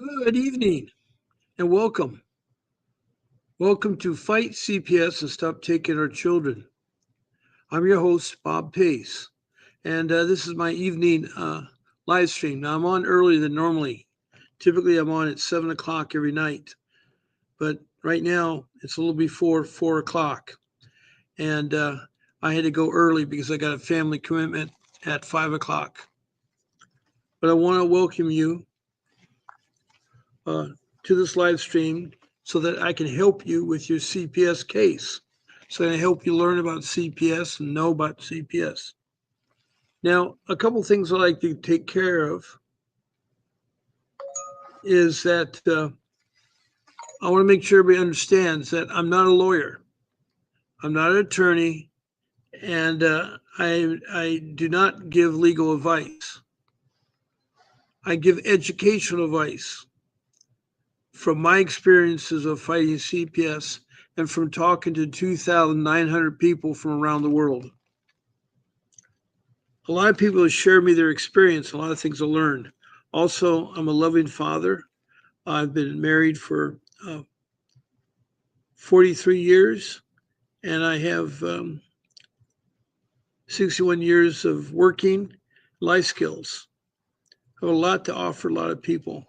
Good evening and welcome. Welcome to Fight CPS and Stop Taking Our Children. I'm your host, Bob Pace, and this is my evening live stream. Now, I'm on earlier than normally. Typically, I'm on at 7 o'clock every night, but right now it's a little before 4 o'clock, and I had to go early because I got a family commitment at 5 o'clock. But I want to welcome you uh, to this live stream so that I can help you with your CPS case. So I help you learn about CPS and know about CPS. Now, a couple things I like to take care of is that I want to make sure everybody understands that I'm not a lawyer, I'm not an attorney, and I do not give legal advice. I give educational advice from my experiences of fighting CPS and from talking to 2,900 people from around the world. A lot of people have shared me their experience, a lot of things I learned. Also, I'm a loving father. I've been married for 43 years, and I have 61 years of working life skills. I have a lot to offer a lot of people.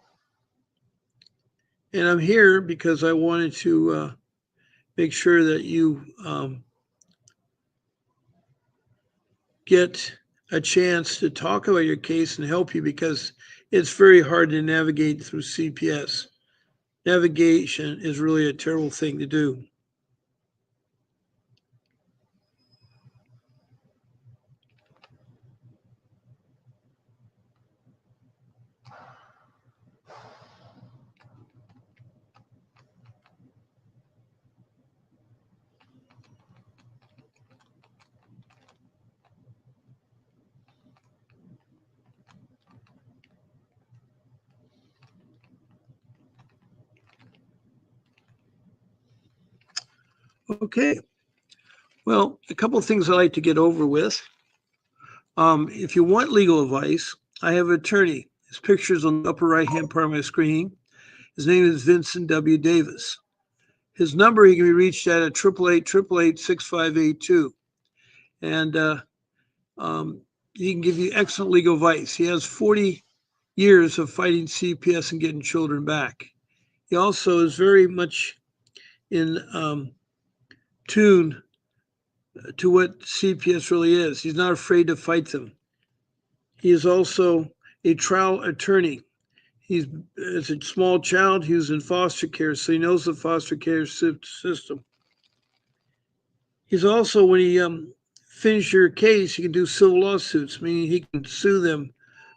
And I'm here because I wanted to make sure that you get a chance to talk about your case and help you because it's very hard to navigate through CPS. Navigation is really a terrible thing to do. Okay. Well, a couple of things I like to get over with. If you want legal advice, I have an attorney. His picture is on the upper right hand part of my screen. His name is Vincent W. Davis. His number he can be reached at 888-888-6582. And he can give you excellent legal advice. He has 40 years of fighting CPS and getting children back. He also is very much in tune to what CPS really is. He's not afraid to fight them. He is also a trial attorney. He's as a small child, he was in foster care, so he knows the foster care system. He's also, when he finishes your case, he can do civil lawsuits, meaning he can sue them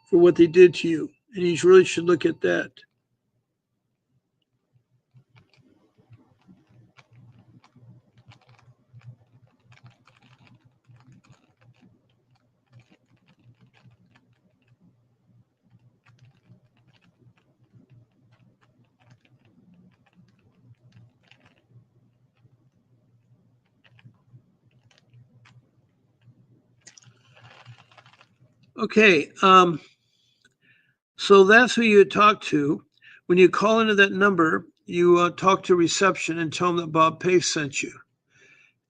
for what they did to you. And he really should look at that. Okay, so that's who you talk to. When you call into that number, you talk to reception and tell them that Bob Pace sent you.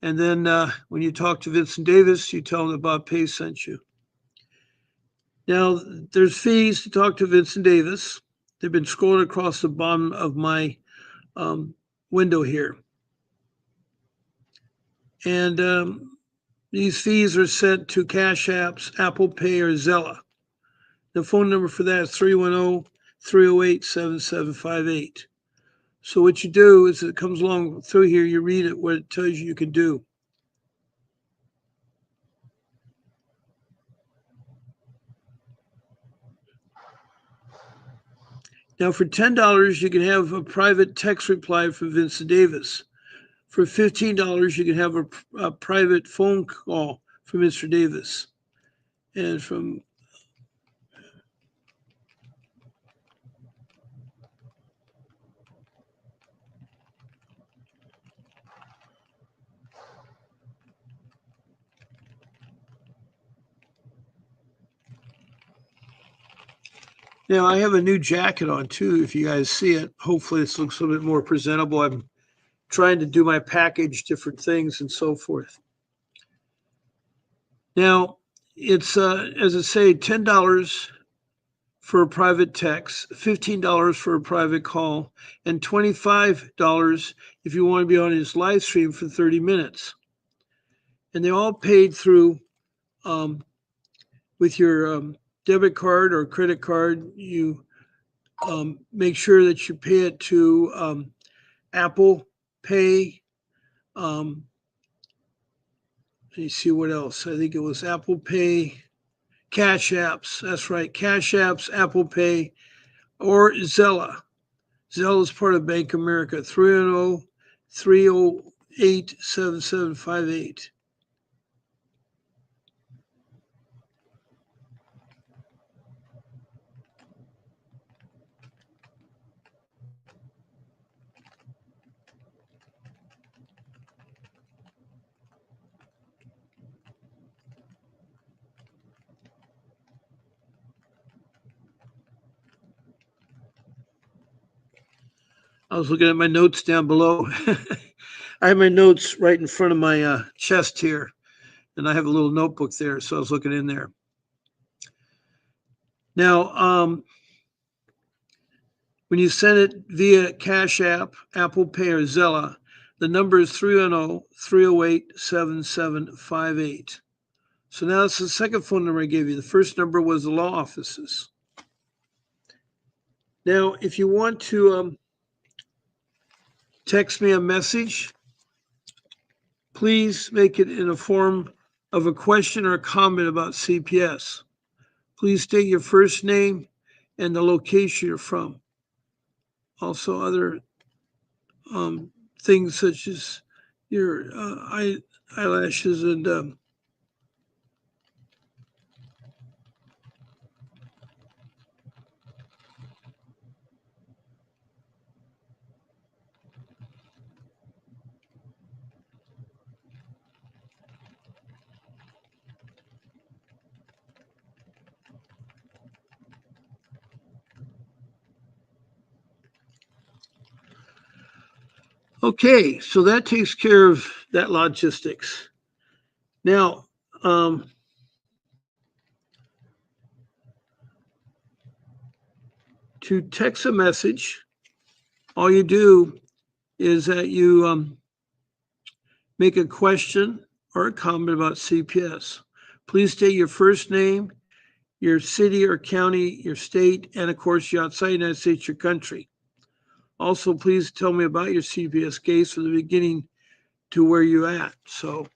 And then when you talk to Vincent Davis, you tell them that Bob Pace sent you. Now, there's fees to talk to Vincent Davis. They've been scrolling across the bottom of my window here. And these fees are sent to Cash Apps, Apple Pay, or Zella. The phone number for that is 310-308-7758. So what you do is it comes along through here, you read it, what it tells you can do. Now, for $10, you can have a private text reply from Vincent Davis. For $15, you can have a private phone call from Mr. Davis. And from Now, I have a new jacket on too, if you guys see it. Hopefully, this looks a little bit more presentable. I'm trying to do my package, different things, and so forth. Now, it's, as I say, $10 for a private text, $15 for a private call, and $25 if you want to be on his live stream for 30 minutes. And they're all paid through with your debit card or credit card. You make sure that you pay it to Apple Pay. Let me see what else. I think it was Apple Pay, Cash Apps. That's right, Cash Apps, Apple Pay, or Zella. Zelle is part of Bank of America, 310-308-7758. I was looking at my notes down below. I have my notes right in front of my chest here, and I have a little notebook there, so I was looking in there. Now, when you send it via Cash App, Apple Pay, or Zella, the number is 310-308-7758. So now that's the second phone number I gave you. The first number was the law offices. Now, if you want to text me a message, please make it in a form of a question or a comment about CPS. Please state your first name and the location you're from. Also, other things such as your eyelashes and okay, so that takes care of that logistics. Now, to text a message, all you do is that you make a question or a comment about CPS. Please state your first name, your city or county, your state, and of course, you're outside the United States, your country. Also, please tell me about your CPS case from the beginning to where you're at. So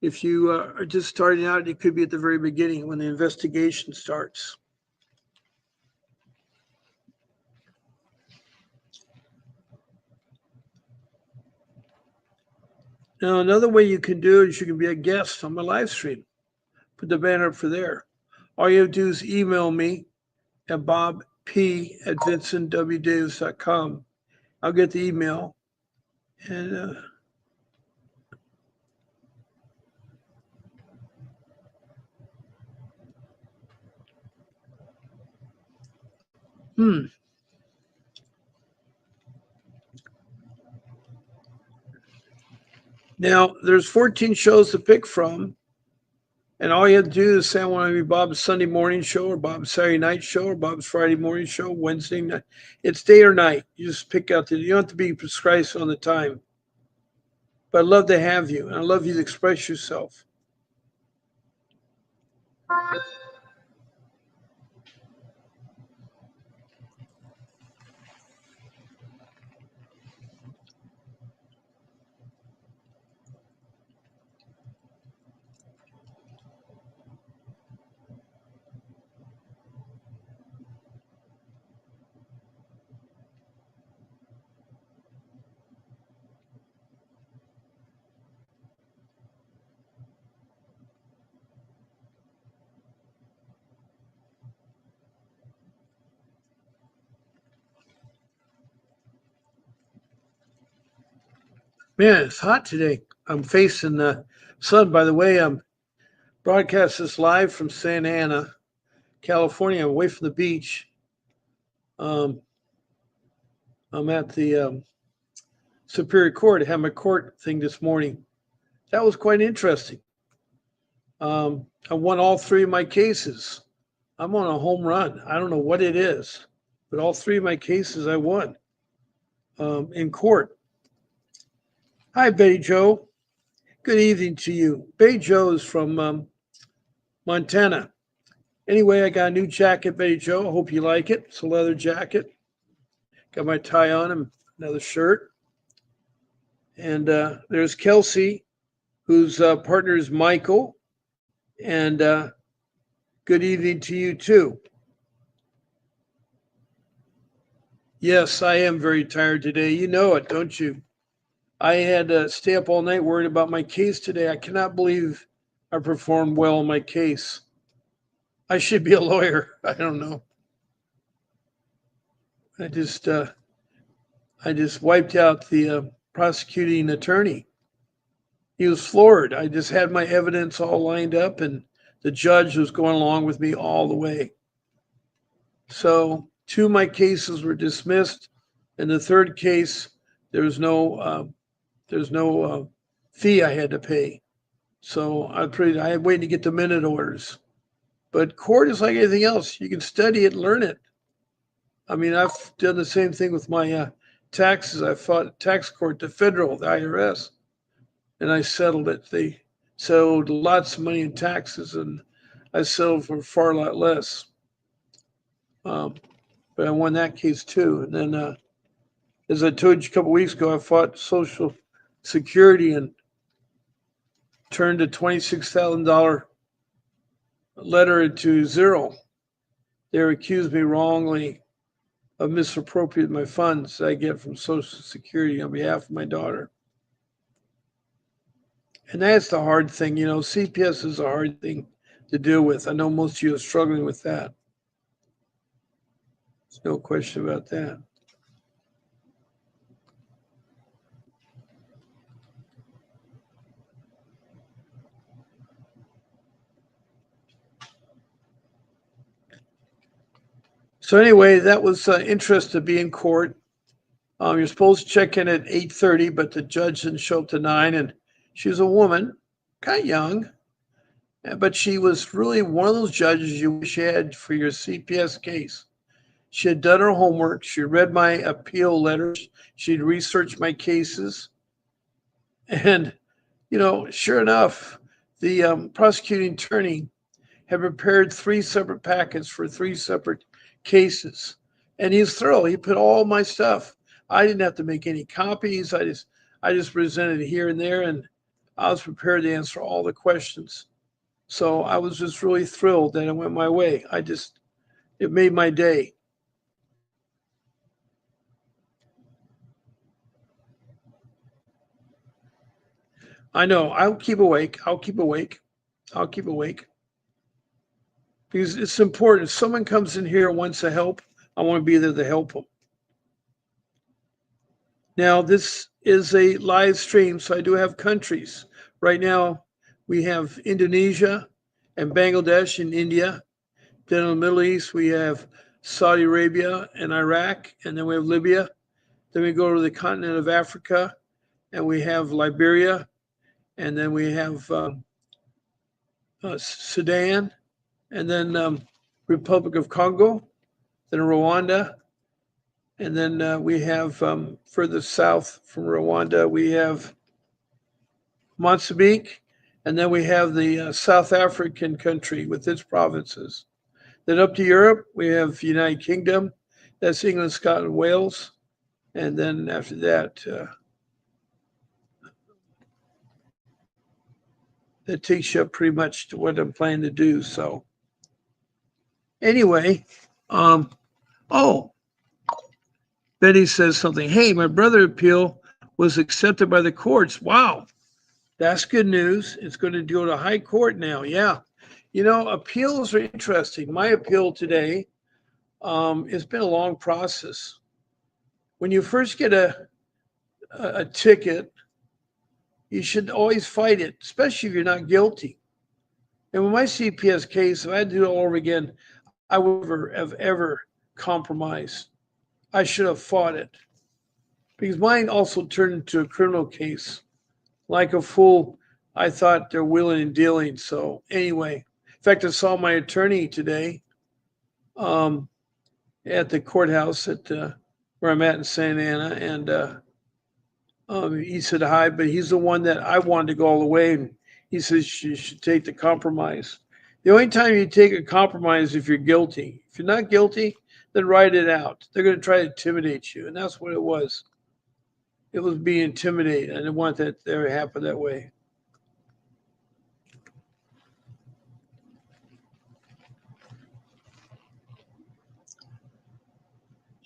if you are just starting out, it could be at the very beginning when the investigation starts. Now, another way you can do it is you can be a guest on my live stream. Put the banner up for there. All you have to do is email me at bobp@vincentwdavis.com. I'll get the email and Now, there's 14 shows to pick from, and all you have to do is say, I want to be Bob's Sunday morning show, or Bob's Saturday night show, or Bob's Friday morning show, Wednesday night. It's day or night. You just pick out you don't have to be prescribed on the time. But I'd love to have you, and I'd love you to express yourself. Man, it's hot today. I'm facing the sun. By the way, I'm broadcast this live from Santa Ana, California, away from the beach. Um, I'm at the Superior Court. I had my court thing this morning. That was quite interesting. I won all three of my cases. I'm on a home run. I don't know what it is, but all three of my cases I won in court. Hi, Betty Joe. Good evening to you. Betty Joe is from Montana. Anyway, I got a new jacket, Betty Joe. I hope you like it. It's a leather jacket. Got my tie on and another shirt. And there's Kelsey, whose partner is Michael. And good evening to you, too. Yes, I am very tired today. You know it, don't you? I had to stay up all night worried about my case today. I cannot believe I performed well in my case. I should be a lawyer. I don't know. I just wiped out the prosecuting attorney. He was floored. I just had my evidence all lined up, and the judge was going along with me all the way. So 2 of my cases were dismissed. In the third case, there's no fee I had to pay. So I had waiting to get the minute orders. But court is like anything else. You can study it and learn it. I mean, I've done the same thing with my taxes. I fought tax court, the federal, the IRS, and I settled it. They settled lots of money in taxes, and I settled for far lot less. But I won that case too. And then, as I told you a couple weeks ago, I fought Social Security and turned a $26,000 letter into zero. They accused me wrongly of misappropriating my funds I get from Social Security on behalf of my daughter. And that's the hard thing. You know, CPS is a hard thing to deal with. I know most of you are struggling with that. There's no question about that. So anyway, that was interest to be in court. You're supposed to check in at 8:30, but the judge didn't show up to 9, and she was a woman, kind of young, but she was really one of those judges you wish you had for your CPS case. She had done her homework. She read my appeal letters. She'd researched my cases. And, you know, sure enough, the prosecuting attorney had prepared 3 separate packets for 3 separate cases. And he's thorough. He put all my stuff. I didn't have to make any copies. I just presented here and there, and I was prepared to answer all the questions. So I was just really thrilled that it went my way. It made my day. I know. I'll keep awake. Because it's important. If someone comes in here and wants to help, I want to be there to help them. Now, this is a live stream, so I do have countries. Right now, we have Indonesia and Bangladesh and India. Then in the Middle East, we have Saudi Arabia and Iraq, and then we have Libya. Then we go to the continent of Africa, and we have Liberia, and then we have Sudan, and then Republic of Congo, then Rwanda, and then we have further south from Rwanda, we have Mozambique, and then we have the South African country with its provinces. Then up to Europe, we have the United Kingdom, that's England, Scotland, Wales, and then after that, that takes you up pretty much to what I'm planning to do. So anyway, oh, Betty says something. Hey, my brother appeal was accepted by the courts. Wow, that's good news. It's going to go to high court now. Yeah. You know, appeals are interesting. My appeal today, it's been a long process. When you first get a ticket, you should always fight it, especially if you're not guilty. And with my CPS case, if I had to do it all over again, I would never have ever compromised. I should have fought it because mine also turned into a criminal case. Like a fool, I thought they're willing and dealing. So anyway, in fact, I saw my attorney today um, at the courthouse at where I'm at in Santa Ana, and he said hi, but he's the one that I wanted to go all the way, and he says you should take the compromise. The only time you take a compromise if you're guilty. If you're not guilty, then write it out. They're going to try to intimidate you, and that's what it was. It was being intimidated. I didn't want that to ever happen that way.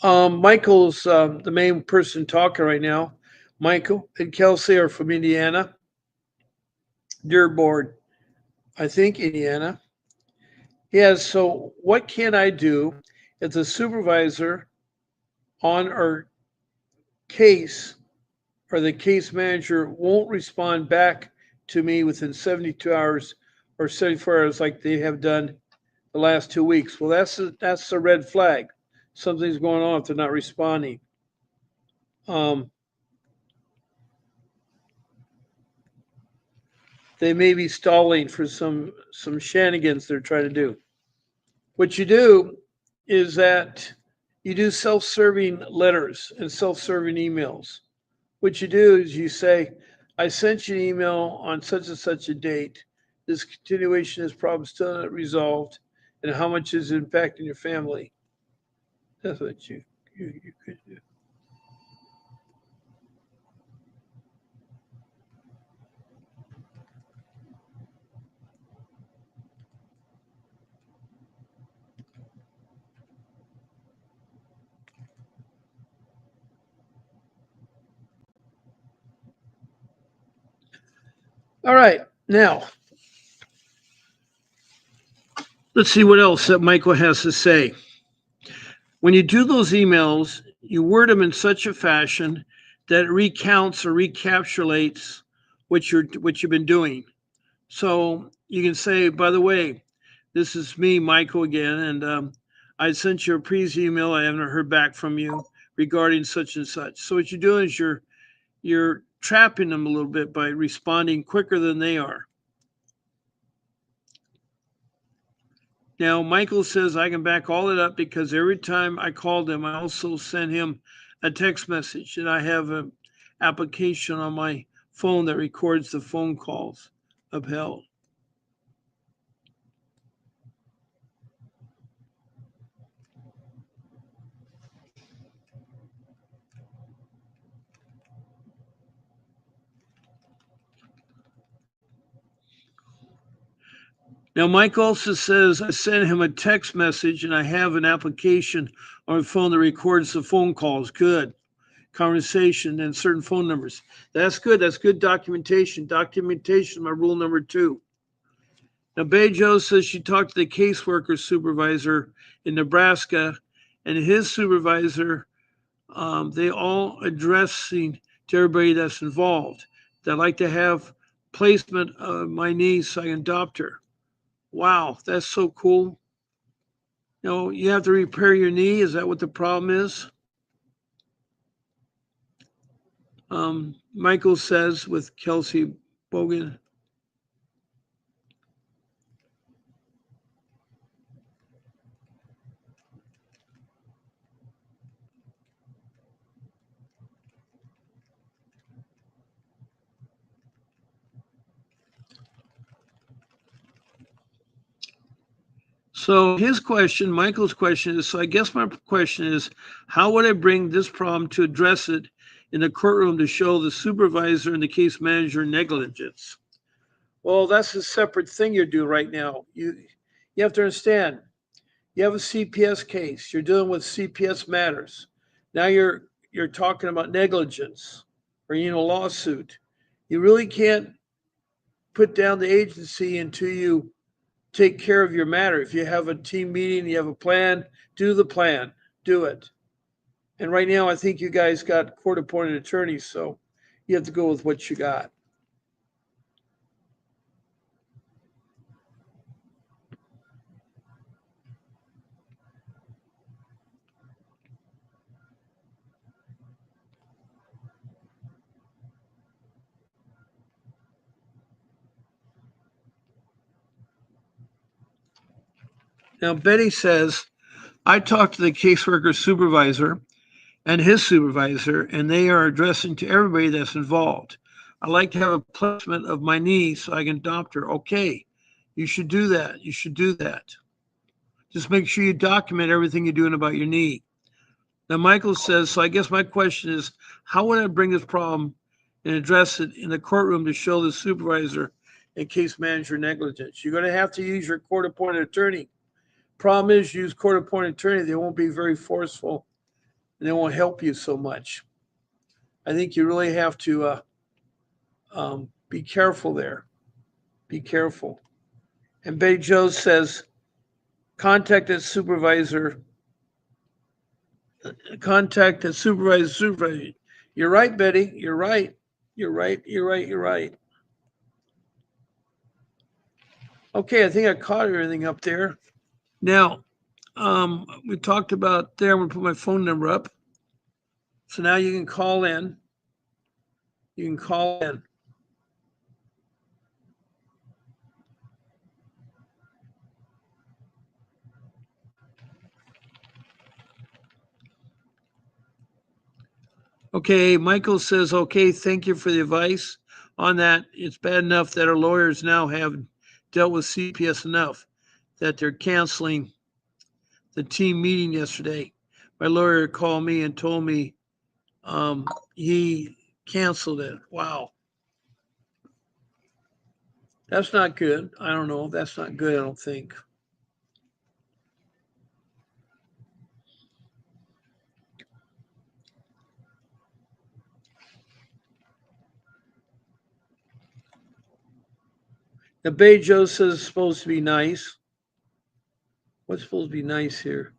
Michael's the main person talking right now. Michael and Kelsey are from Indiana, Dearborn, I think Indiana. Yes. So what can I do if the supervisor on our case or the case manager won't respond back to me within 72 hours or 74 hours like they have done the last 2 weeks? Well, that's a red flag. Something's going on if they're not responding. Um, they may be stalling for some shenanigans they're trying to do. What you do is that you do self-serving letters and self-serving emails. What you do is you say, I sent you an email on such and such a date. This continuation of this problem still not resolved, and how much is it impacting your family? That's what you could do. All right, now let's see what else that Michael has to say. When you do those emails, you word them in such a fashion that it recounts or recapitulates what you've been doing. So you can say, by the way, this is me, Michael, again, and I sent you a previous email. I haven't heard back from you regarding such and such. So what you're doing is you're trapping them a little bit by responding quicker than they are. Now, Michael says I can back all it up because every time I called him, I also sent him a text message, and I have an application on my phone that records the phone calls upheld. Now, Mike also says I sent him a text message and I have an application on my phone that records the phone calls. Good. Conversation and certain phone numbers. That's good. That's good documentation. Documentation, my rule number 2. Now, Bejo says she talked to the caseworker supervisor in Nebraska and his supervisor. They all addressing to everybody that's involved. They'd like to have placement of my niece so I can adopt her. Wow, that's so cool. You have to repair your knee. Is that what the problem is? Michael says with Kelsey Bogan. So his question, Michael's question is, so I guess my question is, how would I bring this problem to address it in the courtroom to show the supervisor and the case manager negligence? Well, that's a separate thing you do right now. You have to understand, you have a CPS case. You're dealing with CPS matters. Now you're talking about negligence or lawsuit. You really can't put down the agency until you take care of your matter. If you have a team meeting, you have a plan, do the plan, do it. And right now, I think you guys got court appointed attorneys, so you have to go with what you got. Now, Betty says, I talked to the caseworker supervisor and his supervisor, and they are addressing to everybody that's involved. I like to have a placement of my knee so I can adopt her. Okay, you should do that. You should do that. Just make sure you document everything you're doing about your knee. Now, Michael says, so I guess my question is, how would I bring this problem and address it in the courtroom to show the supervisor and case manager negligence? You're going to have to use your court appointed attorney. Problem is, use court appointed attorney, they won't be very forceful and they won't help you so much. I think you really have to be careful there. Be careful. And Betty Joe says, contact that supervisor, contact the supervisor. You're right, Betty. You're right. You're right. You're right. You're right. Okay, I think I caught everything up there. Now, we talked about there. I'm going to put my phone number up. So now you can call in. You can call in. Okay, Michael says, okay, thank you for the advice on that. It's bad enough that our lawyers now have dealt with CPS enough that they're canceling the team meeting yesterday. My lawyer called me and told me he canceled it. Wow. That's not good. I don't know. That's not good, I don't think. The Bay Joe says it's supposed to be nice. What's supposed to be nice here?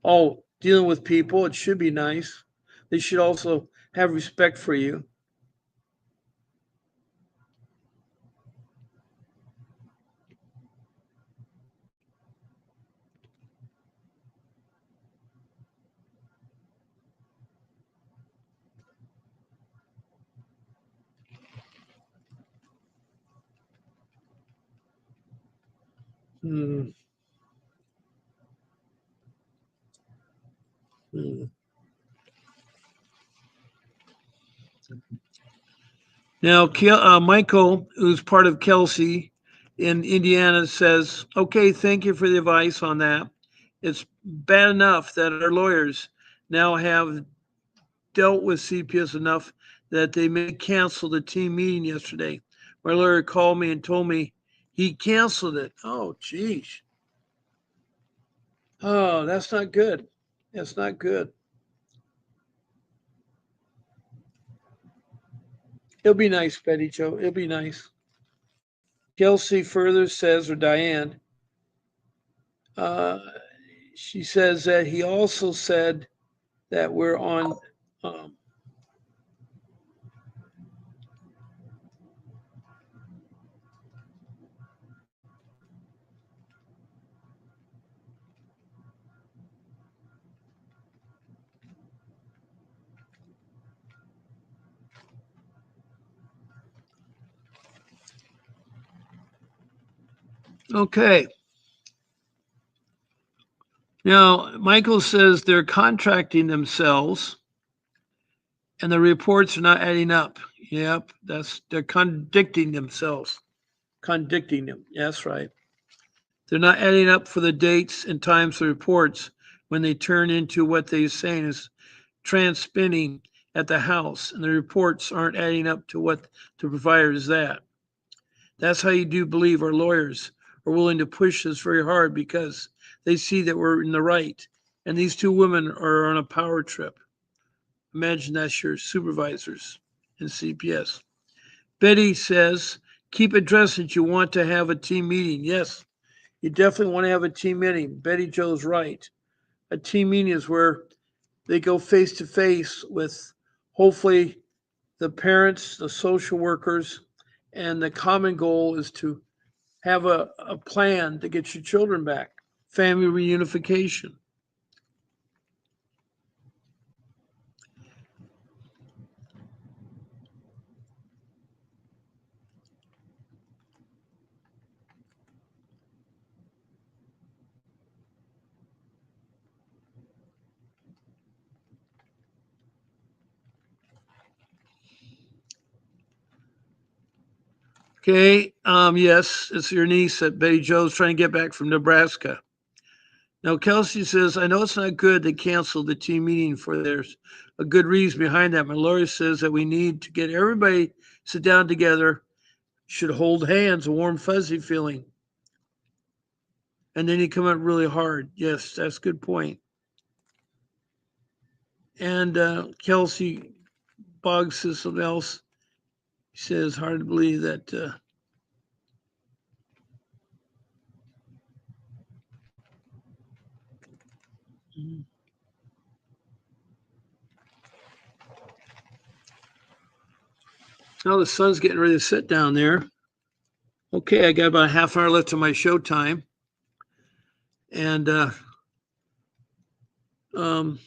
Oh, dealing with people, it should be nice. They should also have respect for you. Hmm. Hmm. Now, Michael, who's part of Kelsey in Indiana, says, okay, thank you for the advice on that. It's bad enough that our lawyers now have dealt with CPS enough that they may cancel the team meeting yesterday. My lawyer called me and told me he canceled it. Oh, geez. Oh, that's not good. That's not good. It'll be nice, Betty Joe. It'll be nice. Kelsey further says, or Diane, uh, she says that he also said that we're on. Um, okay. Now, Michael says they're contracting themselves and the reports are not adding up. Yep, they're contradicting themselves. Contradicting them. That's right. They're not adding up for the dates and times of reports when they turn into what they're saying is trans-spinning at the house, and the reports aren't adding up to what the provider is that. That's how you do believe our lawyers are willing to push this very hard because they see that we're in the right. And these two women are on a power trip. Imagine that's your supervisors in CPS. Betty says, keep addressing that you want to have a team meeting. Yes, you definitely want to have a team meeting. Betty Joe's right. A team meeting is where they go face to face with hopefully the parents, the social workers, and the common goal is to have a plan to get your children back. Family reunification. Okay. Yes, it's your niece that Betty Joe's trying to get back from Nebraska. Now, Kelsey says, I know it's not good they canceled the team meeting for there's a good reason behind that. My lawyer says that we need to get everybody sit down together, should hold hands, a warm, fuzzy feeling. And then you come out really hard. Yes, that's a good point. And Kelsey Boggs says something else. He says, hard to believe that. Now the sun's getting ready to sit down there. Okay, I got about a half hour left of my show time. And um,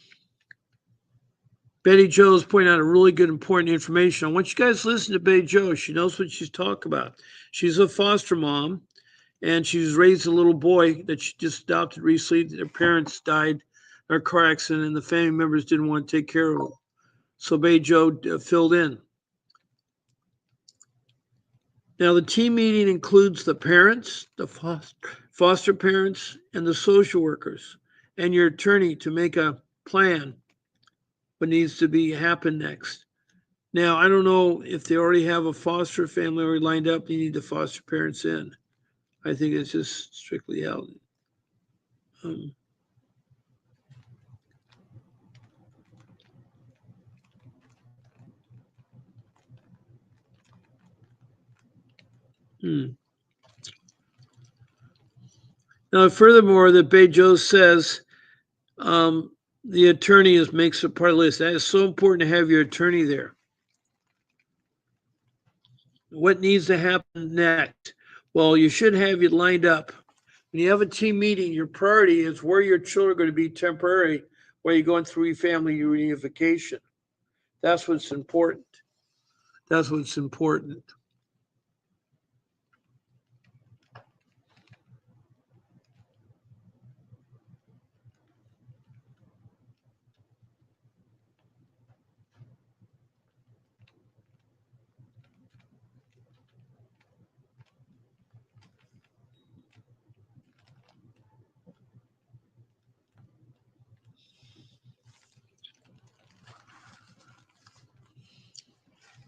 Betty Joe's pointing out a really good, important information. I want you guys to listen to Betty Joe. She knows what she's talking about. She's a foster mom, and she's raised a little boy that she just adopted recently. Their parents died in a car accident, and the family members didn't want to take care of him. So Betty Joe filled in. Now, the team meeting includes the parents, the foster parents, and the social workers, and your attorney to make a plan what needs to be happen next. Now, I don't know if they already have a foster family already lined up. They need the foster parents in. I think it's just strictly out. Um, hmm. Now, furthermore, the Bay Joe says the attorney makes a part of the list. That is so important to have your attorney there. What needs to happen next? Well, you should have it lined up. When you have a team meeting, your priority is where your children are going to be temporary while you're going through your family reunification. That's what's important. That's what's important.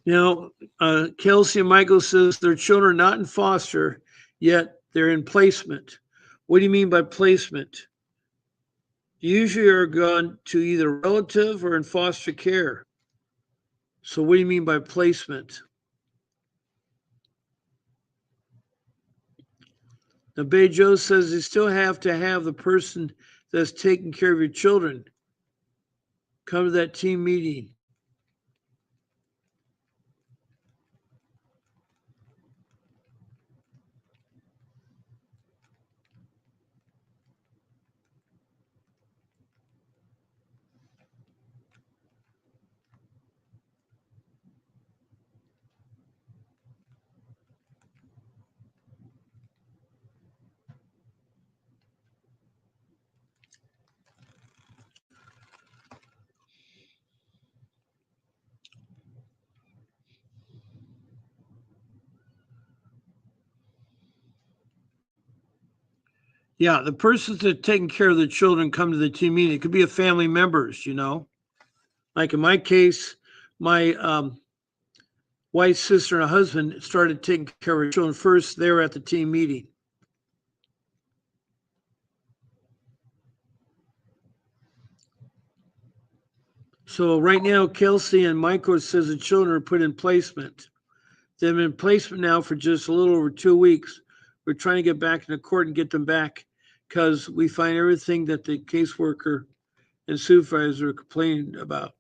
Now, Kelsey and Michael says their children are not in foster, yet they're in placement. What do you mean by placement? Usually are gone to either relative or in foster care. So what do you mean by placement? Now, Bay Joe says you still have to have the person that's taking care of your children come to that team meeting. Yeah, the persons that are taking care of the children come to the team meeting. It could be a family members. Like in my case, my wife's sister and husband started taking care of her children first. They were at the team meeting. So right now, Kelsey and Michael says the children are put in placement. They've been in placement now for just a little over 2 weeks. We're trying to get back into court and get them back because we find everything that the caseworker and supervisor are complaining about.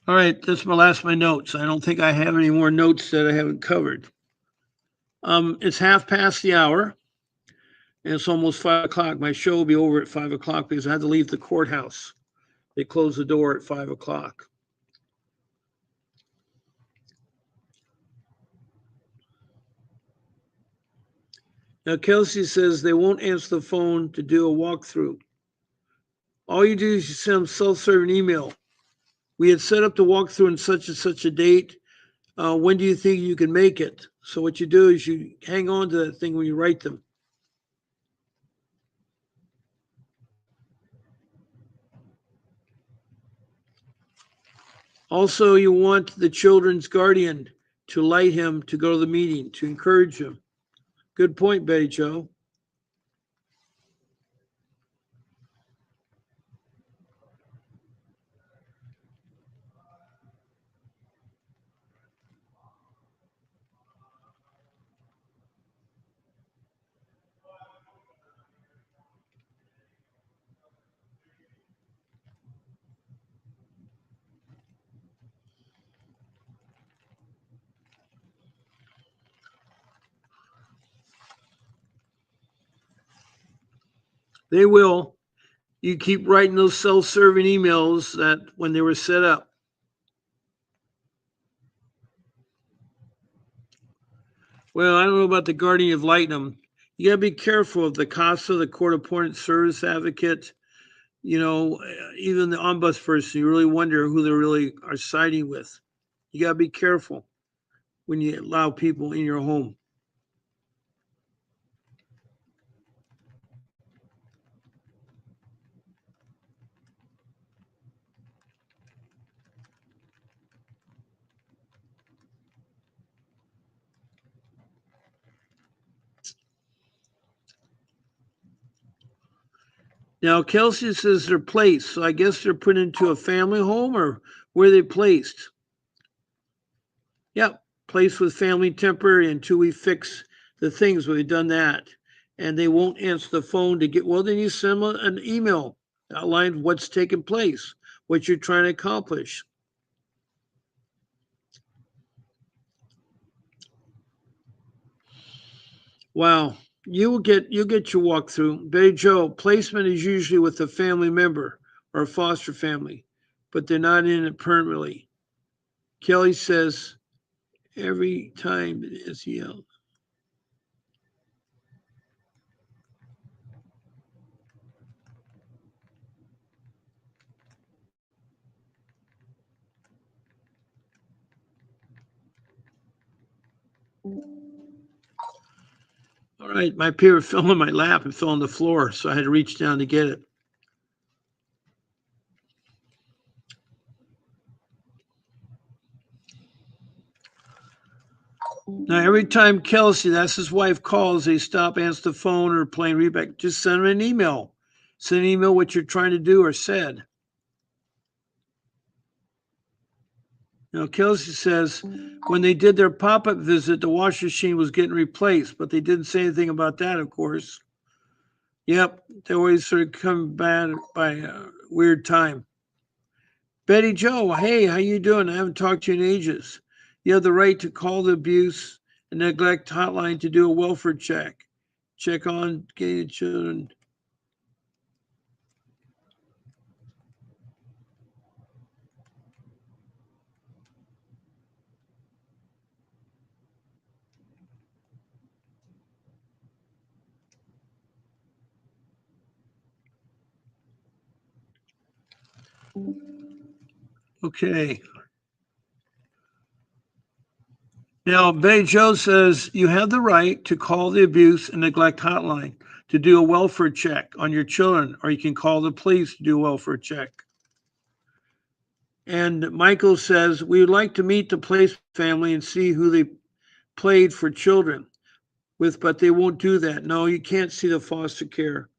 All right, that's my notes. I don't think I have any more notes that I haven't covered. It's half past the hour, and it's almost 5 o'clock. My show will be over at 5 o'clock because I had to leave the courthouse. They close the door at 5 o'clock. Now, Kelsey says they won't answer the phone to do a walkthrough. All you do is you send them self-serving email. We had set up the walkthrough in such and such a date. When do you think you can make it? So what you do is you hang on to that thing when you write them. Also, you want the children's guardian to light him to go to the meeting, to encourage him. Good point, Betty Joe. They will. You keep writing those self-serving emails that when they were set up. Well, I don't know about the guardian of lighting. You got to be careful of the CASA, the court appointed service advocate, even the ombudsperson. You really wonder who they really are siding with. You got to be careful when you allow people in your home. Now, Kelsey says they're placed, so I guess they're put into a family home or where they placed? Yep, placed with family temporary until we fix the things. We've done that. And they won't answer the phone to get, well, then you send them an email outline what's taking place, what you're trying to accomplish. Wow. You'll get your walkthrough. Betty Joe, placement is usually with a family member or a foster family, but they're not in it permanently. Kelly says every time is yelled. All right, my paper fell on my lap and fell on the floor, so I had to reach down to get it. Now, every time Kelsey, that's his wife, calls, they stop, answer the phone, or playing readback. Just send them an email. Send an email what you're trying to do or said. Now, Kelsey says when they did their pop up visit, the washing machine was getting replaced, but they didn't say anything about that, of course. Yep, they always sort of come bad by a weird time. Betty Joe, hey, how you doing? I haven't talked to you in ages. You have the right to call the abuse and neglect hotline to do a welfare check. Check on gay children. Okay. Now, Betty Joe says you have the right to call the abuse and neglect hotline to do a welfare check on your children, or you can call the police to do a welfare check. And Michael says we would like to meet the place family and see who they played for children with, but they won't do that. No, you can't see the foster care.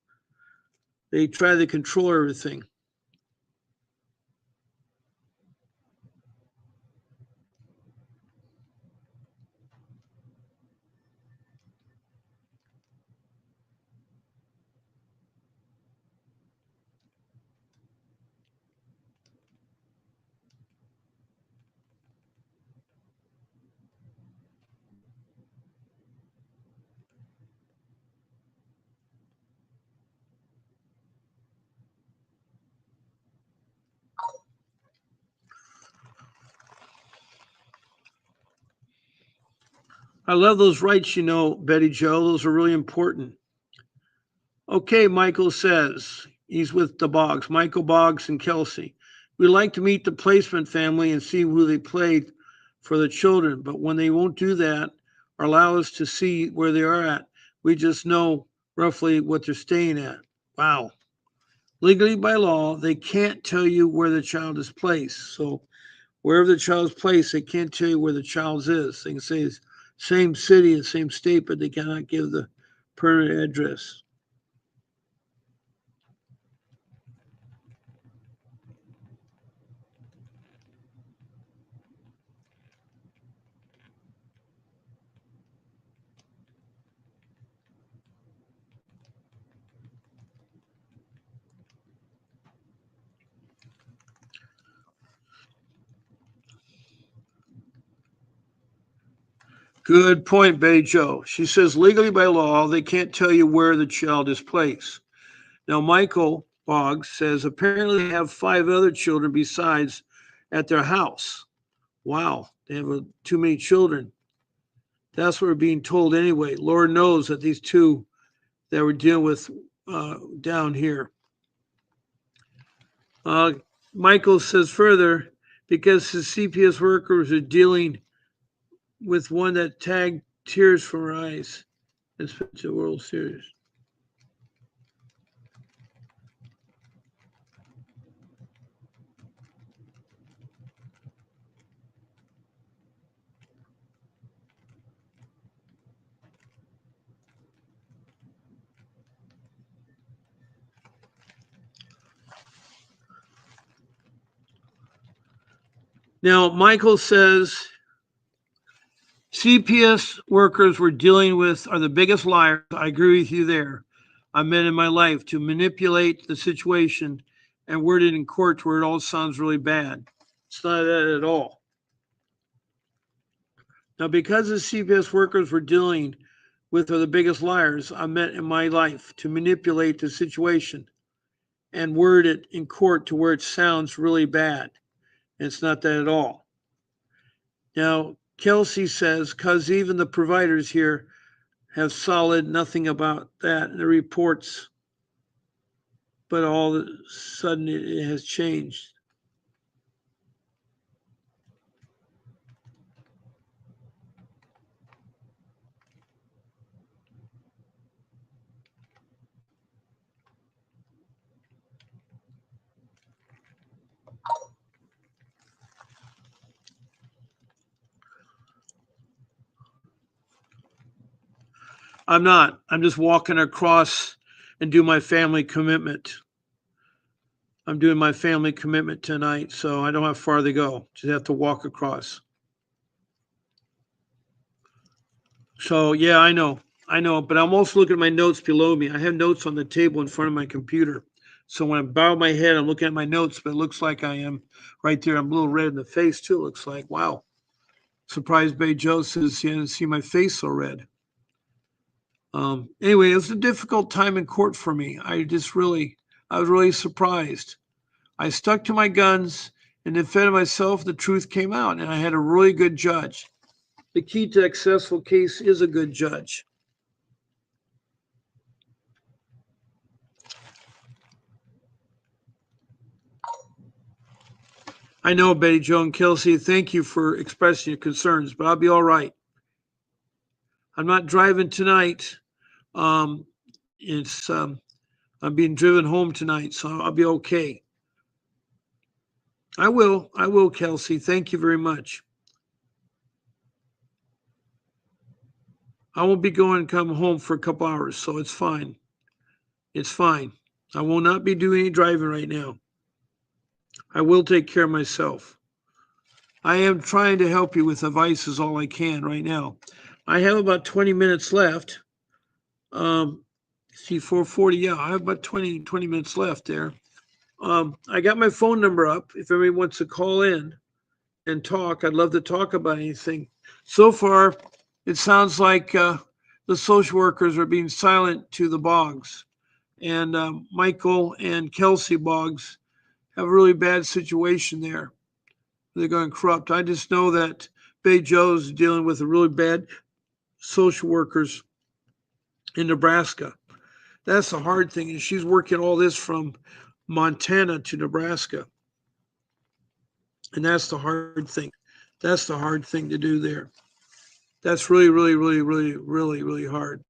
They try to control everything. I love those rights, Betty Joe. Those are really important. Okay, Michael says he's with the Boggs, Michael Boggs and Kelsey. We like to meet the placement family and see who they played for the children, but when they won't do that or allow us to see where they are at, we just know roughly what they're staying at. Wow. Legally by law, they can't tell you where the child is placed. So wherever the child's placed, they can't tell you where the child's is. They can say it's same city and same state, but they cannot give the permanent address. Good point, Betty Joe. She says legally by law, they can't tell you where the child is placed. Now, Michael Boggs says apparently they have five other children besides at their house. Wow, they have too many children. That's what we're being told anyway. Lord knows that these two that we're dealing with down here. Uh, Michael says further, because his CPS workers are dealing with one that tagged tears from her eyes and spent the World Series. Now, Michael says CPS workers we're dealing with are the biggest liars. I agree with you there. I met in my life to manipulate the situation and word it in court where it all sounds really bad. It's not that at all. Now, because the CPS workers we're dealing with are the biggest liars I met in my life to manipulate the situation and word it in court to where it sounds really bad. And it's not that at all. Now, Kelsey says, because even the providers here have solid nothing about that in the reports, but all of a sudden it has changed. I'm not. I'm just walking across and do my family commitment. I'm doing my family commitment tonight, so I don't have far to go. Just have to walk across. So yeah, I know, but I'm also looking at my notes below me. I have notes on the table in front of my computer. So when I bow my head, I'm looking at my notes, but it looks like I am right there. I'm a little red in the face too. It looks like wow. Surprised Bay Joe says he didn't see my face so red. Anyway, it was a difficult time in court for me. I was really surprised. I stuck to my guns and defended myself. The truth came out, and I had a really good judge. The key to a successful case is a good judge. I know, Betty Jo and Kelsey, thank you for expressing your concerns, but I'll be all right. I'm not driving tonight. Um, it's I'm being driven home tonight, so I'll be okay. I will, Kelsey. Thank you very much. I won't be going and come home for a couple hours, so it's fine. It's fine. I will not be doing any driving right now. I will take care of myself. I am trying to help you with advice as all I can right now. I have about 20 minutes left. See, 4:40. Yeah, I have about 20 minutes left there. I got my phone number up. If anybody wants to call in and talk, I'd love to talk about anything. So far, it sounds like the social workers are being silent to the Boggs. And Michael and Kelsey Boggs have a really bad situation there. They're going corrupt. I just know that Bay Joe's dealing with a really bad social workers in Nebraska. That's the hard thing. And she's working all this from Montana to Nebraska. And that's the hard thing. That's the hard thing to do there. That's really, really, really, really, really, really hard.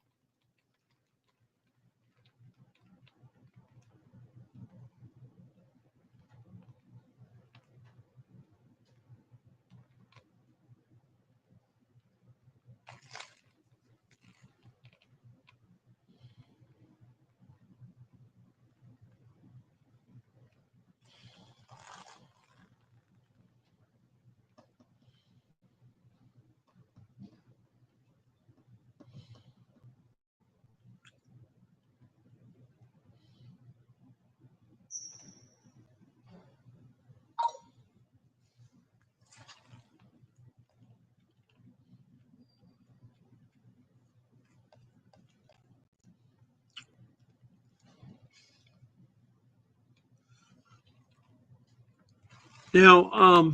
Now,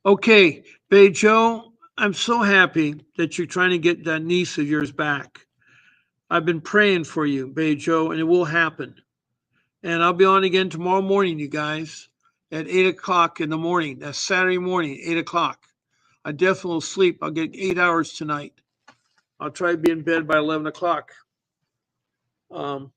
okay, Bay Joe, I'm so happy that you're trying to get that niece of yours back. I've been praying for you, Bay Joe, and it will happen. And I'll be on again tomorrow morning, you guys, at 8 o'clock in the morning. That's Saturday morning, 8 o'clock. I definitely will sleep. I'll get 8 hours tonight. I'll try to be in bed by 11 o'clock. Um,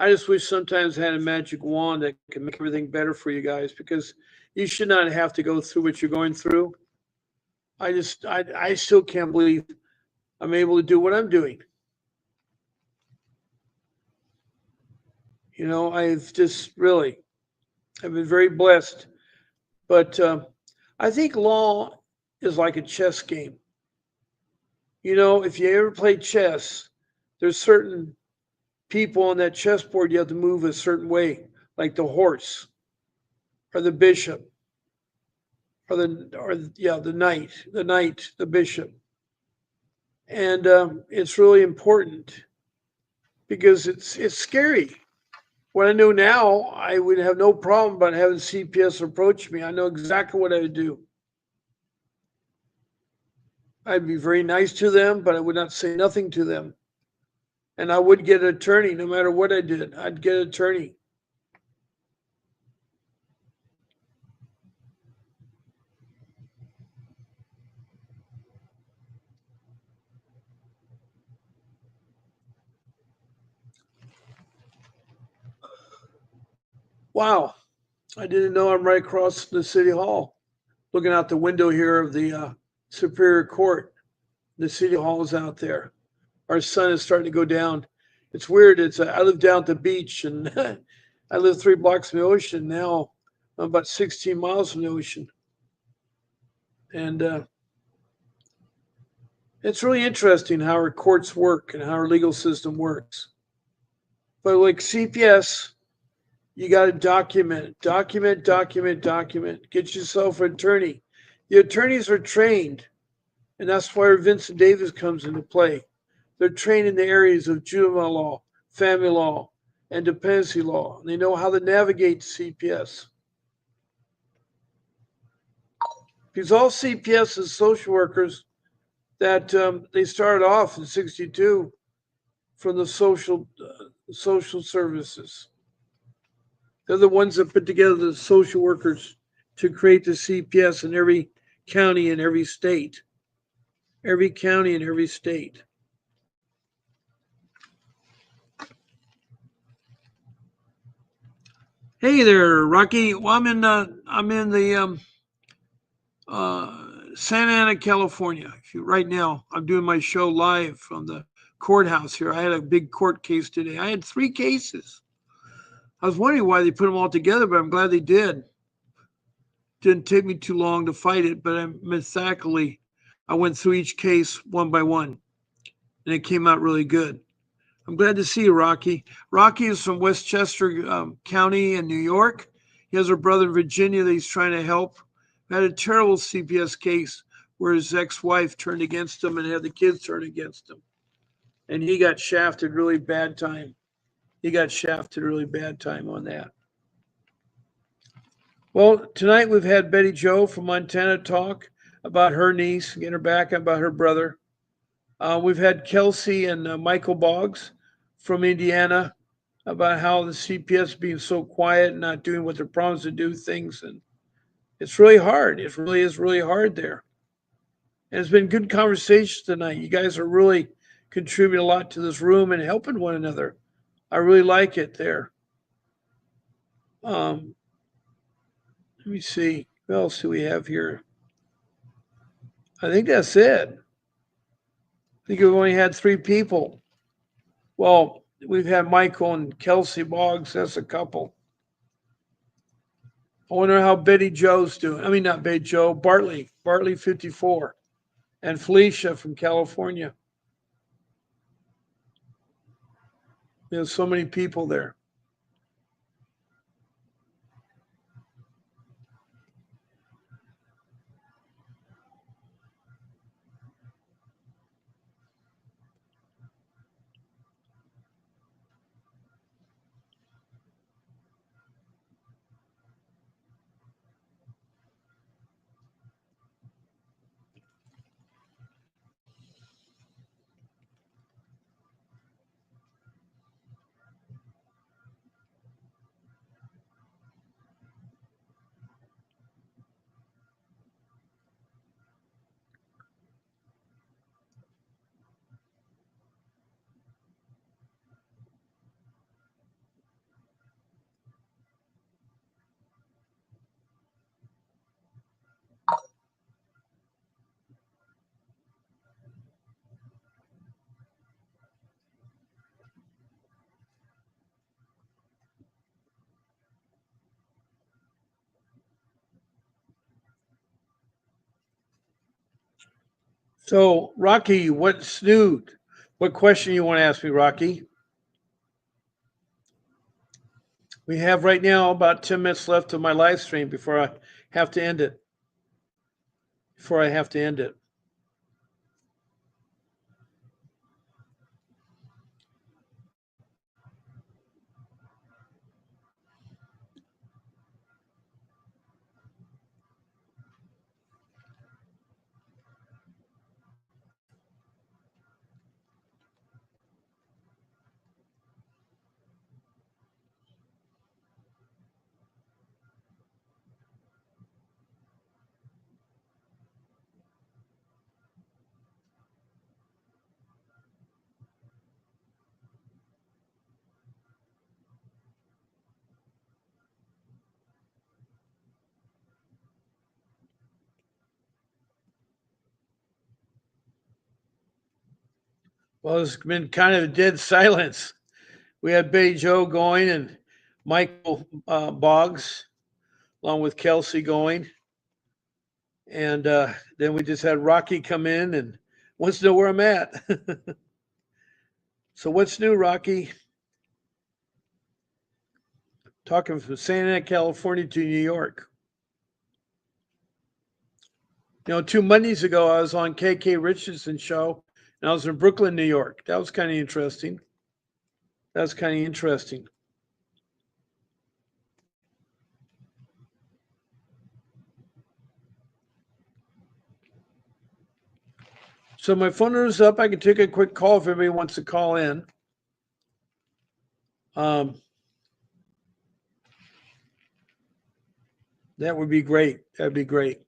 I just wish sometimes I had a magic wand that could make everything better for you guys because you should not have to go through what you're going through. I still can't believe I'm able to do what I'm doing. I've just really, I've been very blessed. But I think law is like a chess game. If you ever play chess, there's certain people on that chessboard you have to move a certain way, like the horse or the bishop or the knight, the bishop, and it's really important because it's scary. What I know now, I would have no problem about having CPS approach me. I know exactly what I would do. I'd be very nice to them, but I would not say nothing to them. And I would get an attorney no matter what I did. I'd get an attorney. Wow. I didn't know I'm right across the city hall, looking out the window here of the Superior Court. The city hall is out there. Our sun is starting to go down. It's weird. I live down at the beach, and I live 3 blocks from the ocean now. I'm about 16 miles from the ocean, and it's really interesting how our courts work and how our legal system works. But like CPS, you got to document. Get yourself an attorney. The attorneys are trained, and that's why Vincent Davis comes into play. They're trained in the areas of juvenile law, family law, and dependency law. And they know how to navigate CPS. Because all CPS is social workers that they started off in '62 from the social services. They're the ones that put together the social workers to create the CPS in every county and every state. Every county and every state. Hey there, Rocky. Well, I'm in the Santa Ana, California. Right now, I'm doing my show live from the courthouse here. I had a big court case today. I had 3 cases. I was wondering why they put them all together, but I'm glad they did. Didn't take me too long to fight it, but I went through each case one by one, and it came out really good. I'm glad to see you, Rocky. Rocky is from Westchester County in New York. He has a brother in Virginia that he's trying to help. Had a terrible CPS case where his ex-wife turned against him and had the kids turn against him. and he got shafted really bad time. He got shafted really bad time on that. Well, tonight we've had Betty Joe from Montana talk about her niece, getting her back, about her brother. We've had Kelsey and Michael Boggs from Indiana about how the CPS being so quiet and not doing what they're promised to do things. And it's really hard. It really is really hard there. And it's been good conversations tonight. You guys are really contributing a lot to this room and helping one another. I really like it there. Um, Let me see. What else do we have here? I think that's it. I think we've only had three people. Well, we've had Michael and Kelsey Boggs. That's a couple. I wonder how Betty Joe's doing. I mean, not Betty Joe, Bartley 54, and Felicia from California. There's so many people there. So, Rocky, what's new? What question you want to ask me, Rocky? We have right now about 10 minutes left of my live stream before I have to end it. Before I have to end it. Well, it's been kind of a dead silence. We had Betty Joe going and Michael Boggs, along with Kelsey going. And then we just had Rocky come in and wants to know where I'm at. So, what's new, Rocky? Talking from Santa Ana, California to New York. 2 Mondays ago, I was on KK Richardson's show, and I was in Brooklyn, New York. That was kind of interesting. So my phone is up. I can take a quick call if anybody wants to call in. Um, that would be great. That'd be great.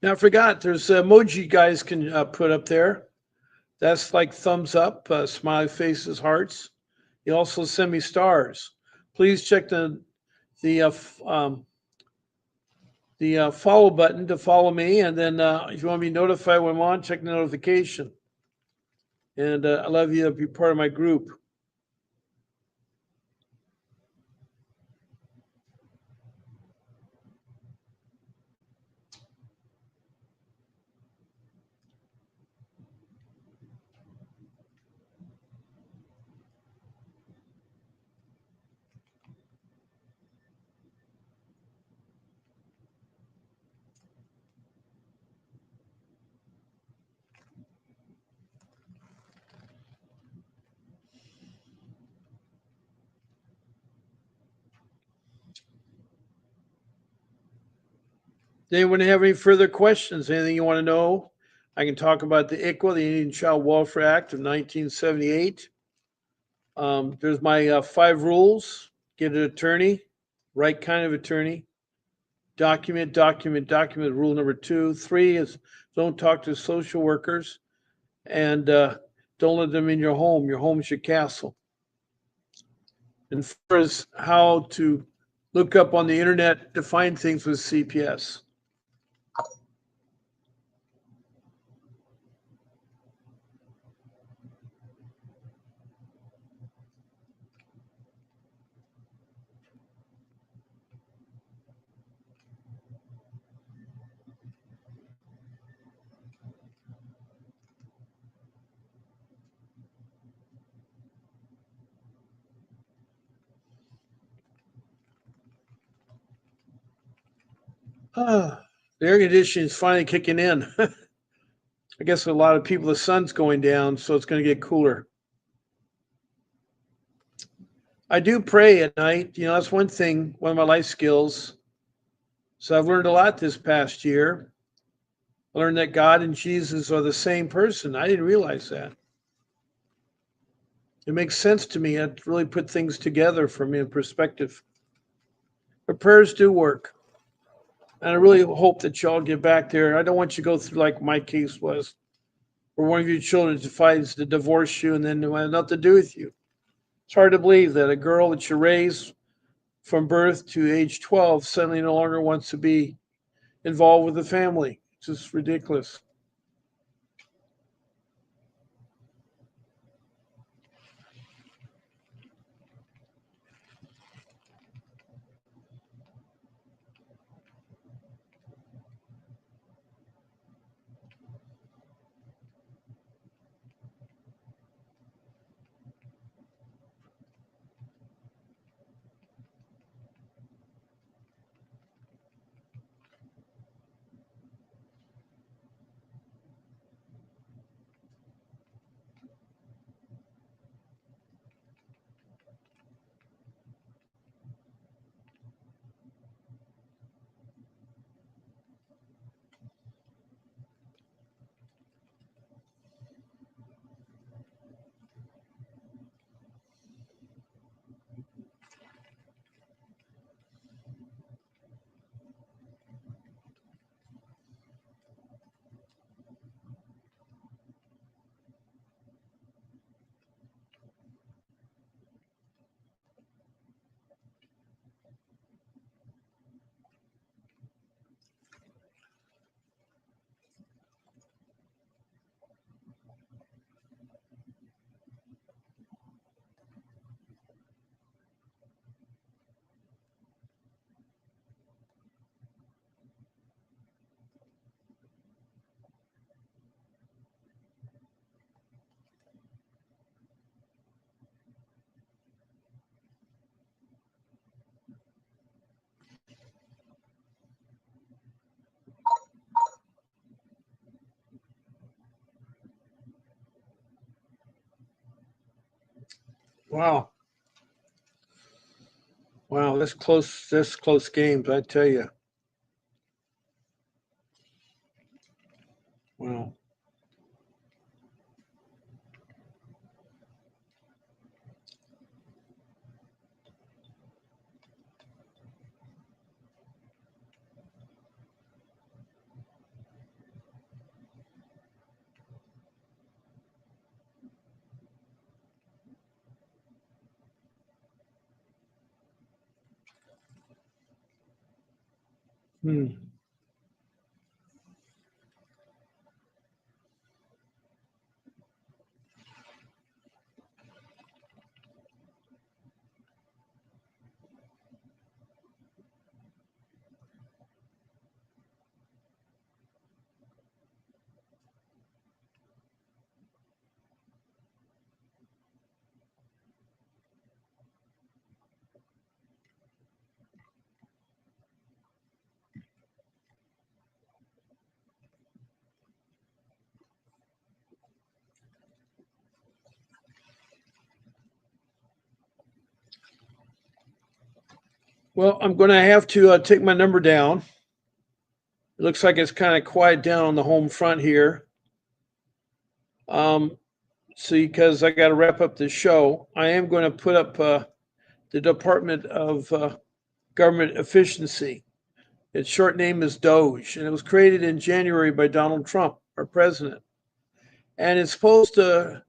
Now I forgot there's emoji guys can put up there. That's like thumbs up, smiley faces, hearts. You also send me stars. Please check the follow button to follow me, and then if you want to be notified when I'm on, check the notification. And I love you to be part of my group. Does anyone have any further questions? Anything you want to know? I can talk about the ICWA, the Indian Child Welfare Act of 1978. There's my 5 rules. Get an attorney, right kind of attorney. Document, document, document. Rule number 2. 3 is don't talk to social workers, and don't let them in your home. Your home's your castle. And 4 is how to look up on the internet to find things with CPS. The air conditioning is finally kicking in. I guess a lot of people, the sun's going down, so it's going to get cooler. I do pray at night. That's one thing, one of my life skills. So I've learned a lot this past year. I learned that God and Jesus are the same person. I didn't realize that. It makes sense to me. It really put things together for me in perspective. But prayers do work. And I really hope that y'all get back there. I don't want you to go through like my case was, where one of your children decides to divorce you and then they want nothing to do with you. It's hard to believe that a girl that you raised from birth to age 12 suddenly no longer wants to be involved with the family. It's just ridiculous. Wow. Wow, that's close. That's close games, I tell you. Wow. Hmm. Well, I'm going to have to take my number down. It looks like it's kind of quiet down on the home front here. See, because I got to wrap up this show, I am going to put up the Department of Government Efficiency. Its short name is DOGE, and it was created in January by Donald Trump, our president. And it's supposed to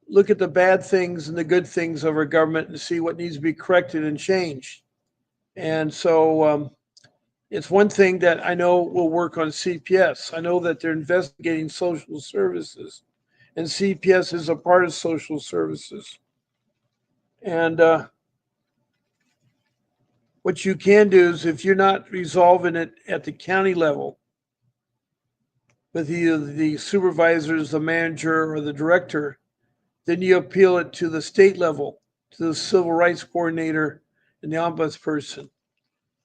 look at the bad things and the good things of our government and see what needs to be corrected and changed. And so it's one thing that I know will work on CPS. I know that they're investigating social services, and CPS is a part of social services. And what you can do is, if you're not resolving it at the county level with either the supervisors, the manager, or the director, then you appeal it to the state level, to the civil rights coordinator and the ombudsperson.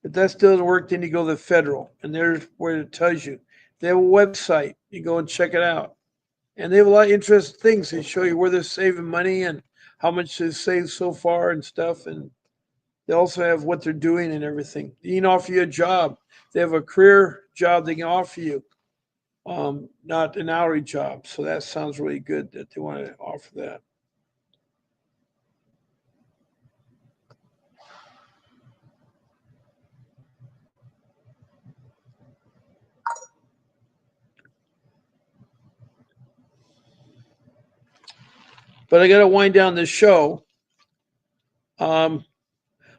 If that still doesn't work, then you go to the federal, and there's where it tells you. They have a website. You go and check it out. And they have a lot of interesting things. They show you where they're saving money and how much they've saved so far and stuff. And they also have what they're doing and everything. They can offer you a job. They have a career job they can offer you, not an hourly job. So that sounds really good that they want to offer that. But I got to wind down this show. I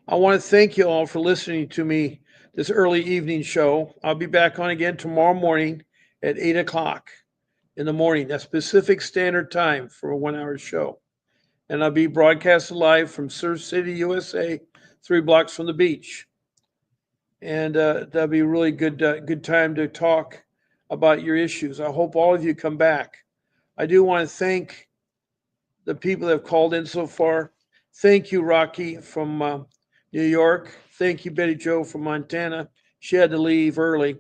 want to thank you all for listening to me this early evening show. I'll be back on again tomorrow morning at 8 o'clock in the morning. That's Pacific Standard Time for a 1 hour show. And I'll be broadcasting live from Surf City, USA, 3 blocks from the beach. And that'll be a really good time to talk about your issues. I hope all of you come back. I do want to thank the people that have called in so far. Thank you, Rocky from New York. Thank you, Betty Joe from Montana. She had to leave early.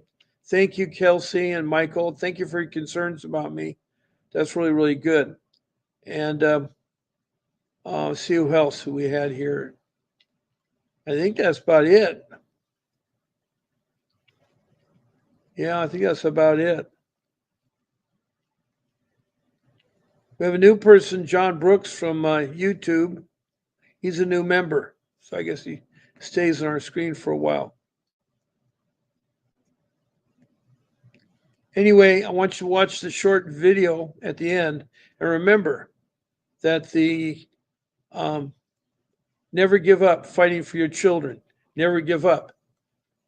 Thank you, Kelsey and Michael. Thank you for your concerns about me. That's really, really good. And see who else who we had here. I think that's about it. Yeah, I think that's about it. We have a new person, John Brooks from YouTube. He's a new member, so I guess he stays on our screen for a while. Anyway, I want you to watch the short video at the end, and remember that the never give up fighting for your children. Never give up.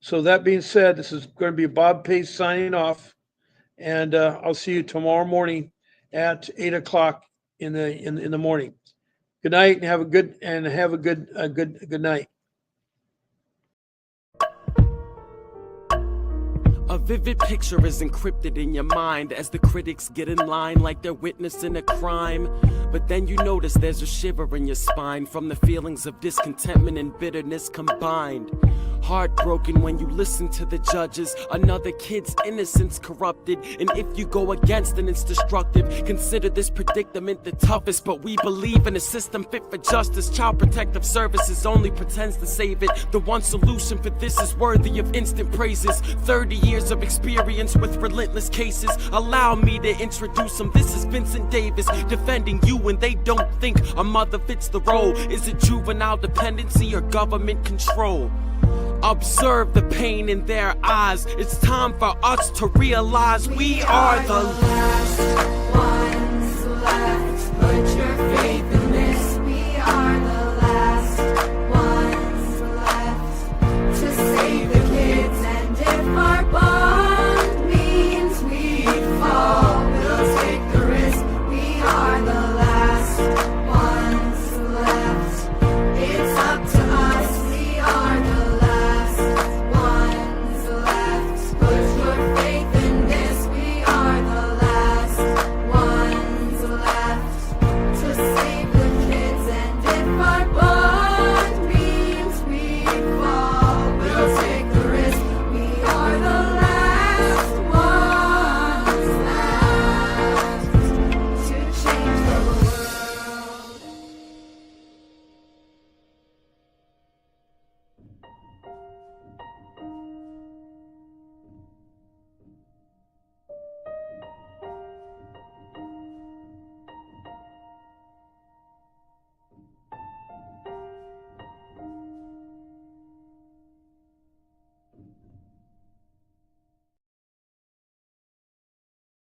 So that being said, this is going to be Bob Pace signing off, and I'll see you tomorrow morning at 8 o'clock in the morning. Good night, and have a good night. A vivid picture is encrypted in your mind as the critics get in line like they're witnessing a crime. But then you notice there's a shiver in your spine from the feelings of discontentment and bitterness combined. Heartbroken when you listen to the judges. Another kid's innocence corrupted, and if you go against it, it's destructive. Consider this predicament the toughest, but we believe in a system fit for justice. Child Protective Services only pretends to save it. The one solution for this is worthy of instant praises. 30 years of experience with relentless cases. Allow me to introduce them. This is Vincent Davis, defending you when they don't think a mother fits the role. Is it juvenile dependency or government control? Observe the pain in their eyes. It's time for us to realize we are the last ones left. Put your faith